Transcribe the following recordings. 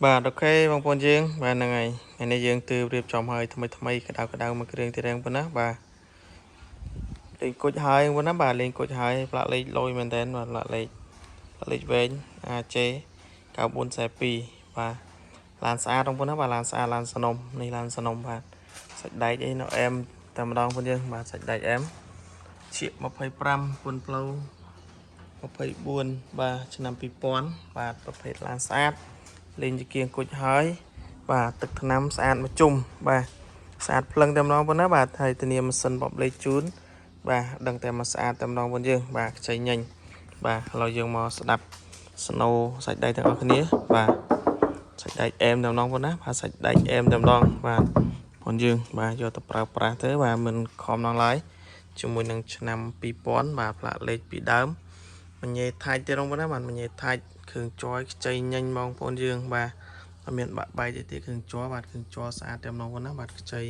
បាទអូខេបងប្អូនយើងបាទហ្នឹងហើយថ្ងៃនេះយើងទើបរៀបចំហើយថ្មីក្តៅមួយគ្រឿងទីរៀងប៉ុណ្ណាបាទលេងគុជហើយប៉ុណ្ណាបាទលេងគុជហើយផ្លាកលេខលយមែនតើបាទផ្លាកលេខវែង AJ 9442បាទឡានស្អាតបងប្អូនណាបាទឡានស្អាតឡានសនំនេះឡានសនំបាទសាច់ដែកអីនៅអែមតែម្ដងបងយើងបាទសាច់ដែកអែមឈៀក25ពុនផ្លូវ24បាទឆ្នាំ2000បាទប្រភេទឡានស្អាតលេងជាគៀងគុជហើយបាទទឹកថ្នាំស្អាតមួយជុំបាទស្អាតភ្លឹងតែម្ដងប៉ុណ្ណាបាទហើយធានាម៉ាស៊ីនបបលេខជូនបាទដឹងតែមកស្អាតតែម្ដងបងយើងបាទខ្ចីញញបាទឥឡូវយើងមកស្ដាប់ស្នូសាច់ដែកទាំងអស់គ្នាបាទសាច់ដែកអែមតែម្ដងប៉ុណ្ណាបាទសាច់ដែកអែមតែម្ដងបាទបងយើងបាទយកទៅប្រើប្រាស់ទៅបាទមិនខំដល់ឡើយជាមួយនឹងឆ្នាំ2000បាទផ្លាកលេខពីដើមមញ៉េថាច់ទេរងប៉ុណ្ណាបាទមញ៉េថាច់គ្រឿងជ័រខ្ចីញញបងប្អូនយើងបាទអត់មានបាក់បែកទេគ្រឿងជ័របាទគ្រឿងជ័រស្អាតតែម្ដងប៉ុណ្ណាបាទខ្ចី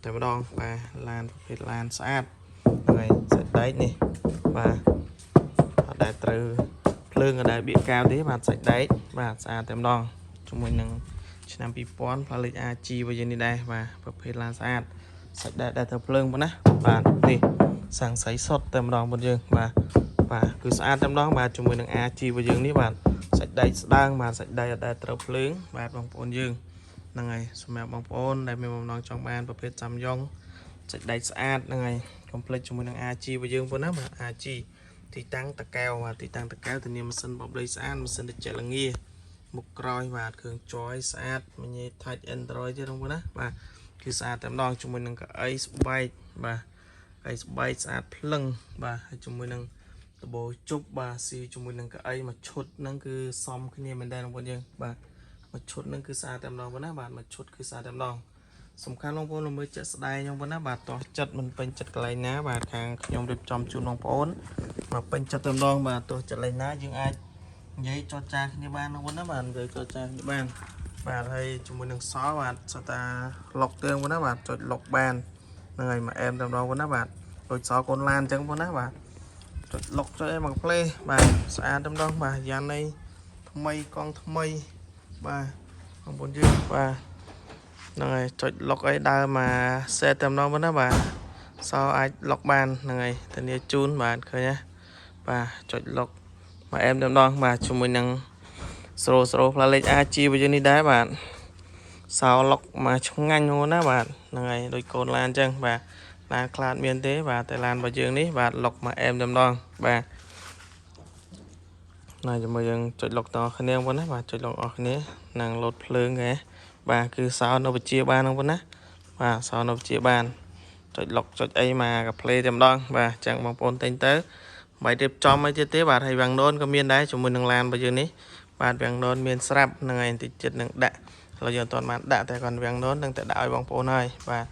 តែម្ដងបាទឡានប្រភេទឡានស្អាតហើយសាច់ដែកនេះបាទអត់ដែលត្រូវភ្លើងអត់ដែលបៀកកៅទេបាទសាច់ដែកបាទស្អាតតែម្ដងជាមួយនឹងឆ្នាំ2000ផ្លាកលេខ AG វិញនេះដែរបាទប្រភេទឡានស្អាតសាច់ដែកដែលត្រូវភ្លើងប៉ុណ្ណាបាទនេះសាំងសៃសុតតែម្ដងបងយើងបាទគឺស្អាតតែម្ដងបាទជាមួយនឹង AG របស់យើងនេះបាទសាច់ដែកស្ដើងបាទសាច់ដែកអត់ដែលត្រូវភ្លើងបាទបងប្អូនយើងហ្នឹងហើយសម្រាប់បងប្អូនដែលមានបំណងចង់បានប្រភេទសាំយ៉ុងសាច់ដែកស្អាតហ្នឹងហើយកុំភ្លេចជាមួយនឹង AG របស់យើងប៉ុណ្ណាបាទ AG ទីតាំងតកែវបាទទីតាំងតកែវធានាម៉ាស៊ីនបបលេខស្អាតម៉ាស៊ីនត្រជាក់ល្ងាមុខក្រោយបាទគ្រឿងចយស្អាតមញ៉េ Touch Android ទេបងប្អូនណាបាទគឺស្អាតតែម្ដងជាមួយនឹងកៅអីស្បែកបាទកៅអីស្បែកស្អាតភ្លឹងបាទហើយជាមួយនឹងដបូជប់បាទស៊ីជាមួយនឹងកៅអីមួយឈុតហ្នឹងគឺសមគ្នាមែនដែរបងប្អូនយើងបាទមួយឈុតហ្នឹងគឺស្អាតតែម្ដងបងប្អូនណាបាទមួយឈុតគឺស្អាតតែម្ដងសំខាន់បងប្អូនមើលចិត្តស្ដែងបងប្អូនណាបាទតោះចិត្តមិនពេញចិត្តកន្លែងណាបាទខាងខ្ញុំរៀបចំជូនបងប្អូនមកពេញចិត្តតែម្ដងបាទទោះចិត្តកន្លែងណាយើងអាចនិយាយចរចាគ្នាបានបងប្អូនណាបាទនិយាយចរចាគ្នាបានបាទហើយជាមួយនឹងសបាទសិតតាឡុកទេបងប្អូនណាបាទចុចឡុកបានហ្នឹងហើយមកអែមតែម្ដងបងប្អូនណាបាទដូចសកូនឡានអញ្ចឹងបងប្អូនណាបាទចុចឡុកចុចអីមកផ្លេបាទស្អាតតែម្ដងបាទយ៉ាងនេះថ្មីកង់ថ្មីបាទបងប្អូនយើងបាទហ្នឹងហើយចុចឡុកអីដើរមកសេតតែម្ដងបងប្អូនណាបាទសអាចឡុកបានហ្នឹងហើយធានាជូនបាទឃើញណាបាទចុចឡុកមកអែមតែម្ដងបាទជាមួយនឹងស្រូផ្លាលេខ AG របស់យើងនេះដែរបាទសោឡុកមកឆ្ងាញ់ហ្នឹងណាបាទហ្នឹងហើយដូចកូនឡានអញ្ចឹងបាទឡានខ្លាតមានទេបាទតែឡានរបស់យើងនេះបាទឡុកមកអែមតែម្ដងបាទណាជាមួយយើងចុចឡុកតគ្នាបងប្អូនណាបាទចុចឡុកអស់គ្នានឹងលោតភ្លើងហ៎បាទគឺសោនៅវិជាបានបងប្អូនណាបាទសោនៅវិជាបានចុចឡុកចុចអីមកកាផ្លេតែម្ដងបាទអញ្ចឹងបងប្អូនទិញទៅបាយរៀបចំអីទៀតទេបាទហើយវាំងដូនក៏មានដែរជាមួយនឹងឡានរបស់យើងនេះបាទវាំងដូនមានស្រាប់ហ្នឹងហើយតិចចិត្តនឹងដាក់ឥឡូវយើងអត់ទាន់បានដាក់តែគាត់វាំងដូននឹងតែដាក់ឲ្យបងប្អូនហើយបាទ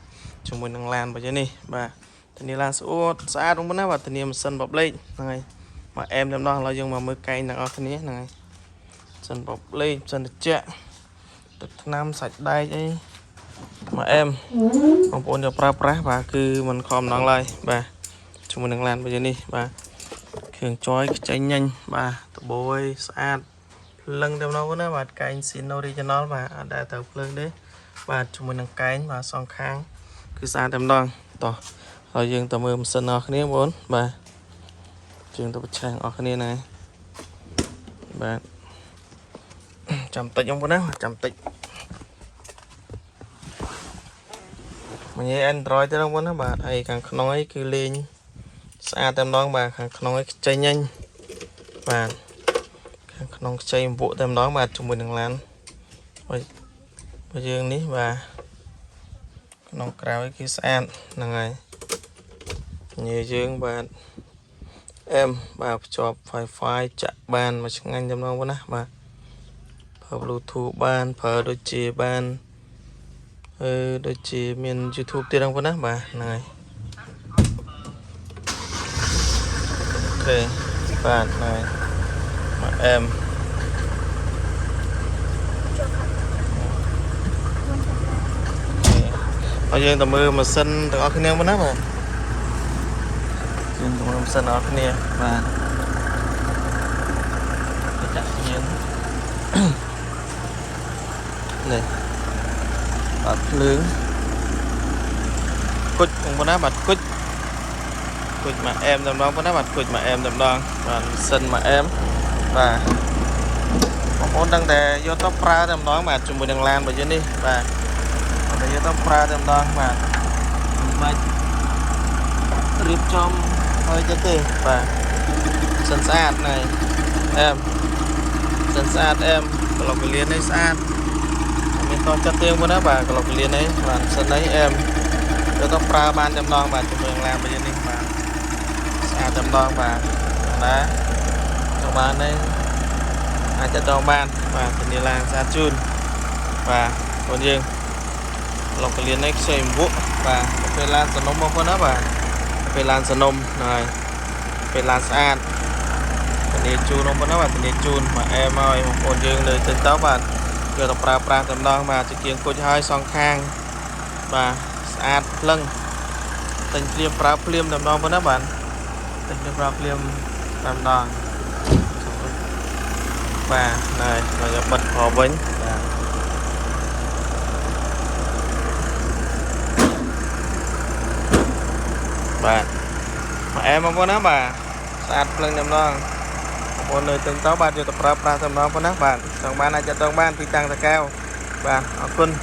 ជាមួយនឹងឡានរបស់យើងនេះបាទធានាឡានស្អាតស្អាតបងប្អូនណាបាទធានាម៉ាស៊ីនបបលេខហ្នឹងហើយមកអែមតែម្ដងឥឡូវយើងមកមើលកែងទាំងអស់គ្នាហ្នឹងហើយម៉ាស៊ីនបបលេខម៉ាស៊ីនត្រជាក់ទឹកថ្នាំសាច់ដែកអីមកអែមបងប្អូនយកប្រើប្រាស់បាទគឺមិនខំម្ដងឡើយបាទជាមួយនឹងឡានរបស់យើងនេះបាទគ្រឿងចយខ្ចីញញបាទដបូយស្អាតភ្លឹងតែម្ដងណាបាទកែង Sin Original បាទអត់ដែលទៅភ្លើងទេបាទជាមួយនឹងកែងបាទសងខាងគឺស្អាតតែម្ដងតោះហើយយើងទៅមើលម៉ាស៊ីនអស់គ្នាបងបាទយើងទៅប្រឆាំងអស់គ្នាណាបាទចាំតិចបងប្អូនណាចាំតិចមញ៉េ Android ទេបងប្អូនណាបាទហើយខាងក្នុងអីគឺលេងស្អាតតែម្ដងបាទខាងក្នុងឲ្យខ្ចីញញបាទខាងក្នុងខ្ចីអំពួកតែម្ដងបាទជាមួយនឹងឡានរបស់យើងនេះបាទក្នុងក្រៅគឺស្អាតហ្នឹងហើយញ៉េយើងបាទអែមបាទភ្ជាប់ Wi-Fi ចាក់បានមកឆ្ងាញ់តែម្ដងបងណាបាទប្រើ Bluetooth បានប្រើដូចជាបានដូចជាមាន YouTube ទៀតបងណាបាទហ្នឹងហើយអូខេបាទហើយមកអែមហើយយើងទៅមើលម៉ាស៊ីនទាំងអស់គ្នាបងណាបាទយើងទៅមើលម៉ាស៊ីនទាំងអស់គ្នាបាទចាក់យើង này bật lưỡng cút không có đá bật cút cút mà em tầm đó có đá bật cút mà em tầm đó và sân mà em và món đang để vô top ra tầm đó mà chúng mình đang làm bởi dưới đi và để vô top ra tầm đó mà rip trong hơi chết đi và sân sát này em sân sát em kalau cái liên ấy sát mình to chất tiêu của nó và kalau cái liên ấy và sân đấy em cho top ra ban tầm đó mà chúng mình làm bây giờ đi và sát tầm đó và đá cho bạn đấy ai cho trong ban và tình đi làm sát chun và còn riêng lọc cái liên ấy xem vũ và về lan sân nôm của nó và về lan sân nôm này về lan sát tình đi chun nôm của nó và tình đi chun mà em ơi một con riêngเลยtrên táo và giờ tập ra pra tầm đó mà chỉ kiêng cô hai song khang và sát lưng tình liêm pra liêm tầm đó của nó bạn tình liêm pra liêm tầm đó và này rồi bật vào bánh và mà em không có nó bà sát lưng tầm đó một nơi từng táo ba cho tập ra tầm đó của nó bạn xong ban này cho tông ban thì tăng cao và ở quân